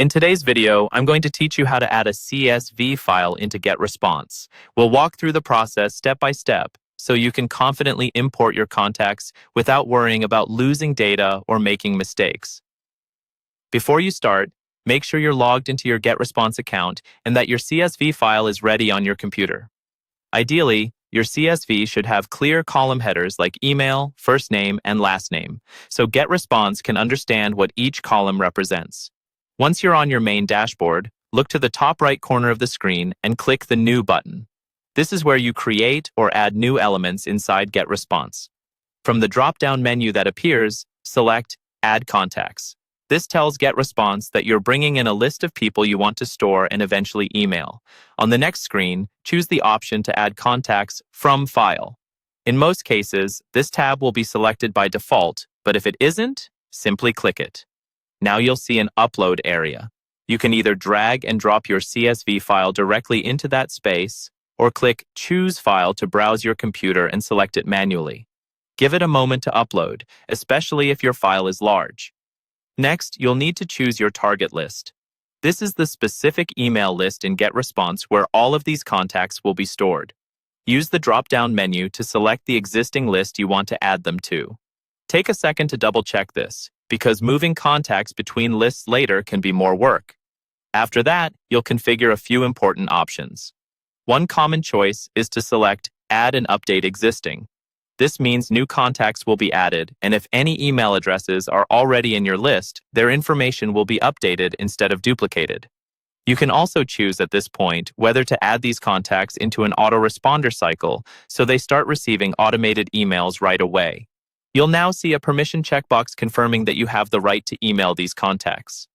In today's video, I'm going to teach you how to add a CSV file into Getresponse. We'll walk through the process step by step so you can confidently import your contacts without worrying about losing data or making mistakes. Before you start, make sure you're logged into your Getresponse account and that your CSV file is ready on your computer. Ideally, your CSV should have clear column headers like email, first name, and last name, so Getresponse can understand what each column represents. Once you're on your main dashboard, look to the top right corner of the screen and click the New button. This is where you create or add new elements inside Getresponse. From the drop-down menu that appears, select Add Contacts. This tells Getresponse that you're bringing in a list of people you want to store and eventually email. On the next screen, choose the option to add contacts from file. In most cases, this tab will be selected by default, but if it isn't, simply click it. Now you'll see an upload area. You can either drag and drop your CSV file directly into that space, or click Choose File to browse your computer and select it manually. Give it a moment to upload, especially if your file is large. Next, you'll need to choose your target list. This is the specific email list in Getresponse where all of these contacts will be stored. Use the drop-down menu to select the existing list you want to add them to. Take a second to double-check this, because moving contacts between lists later can be more work. After that, you'll configure a few important options. One common choice is to select Add and Update Existing. This means new contacts will be added, and if any email addresses are already in your list, their information will be updated instead of duplicated. You can also choose at this point whether to add these contacts into an autoresponder cycle so they start receiving automated emails right away. You'll now see a permission checkbox confirming that you have the right to email these contacts.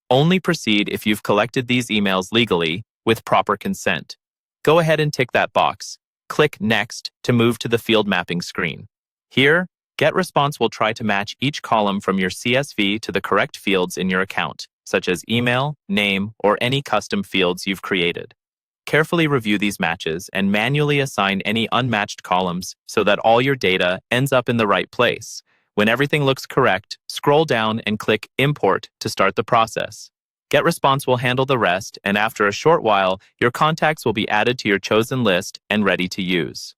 Only proceed if you've collected these emails legally with proper consent. Go ahead and tick that box. Click Next to move to the field mapping screen. Here, Getresponse will try to match each column from your CSV to the correct fields in your account, such as email, name, or any custom fields you've created. Carefully review these matches and manually assign any unmatched columns so that all your data ends up in the right place. When everything looks correct, scroll down and click Import to start the process. Getresponse will handle the rest, and after a short while, your contacts will be added to your chosen list and ready to use.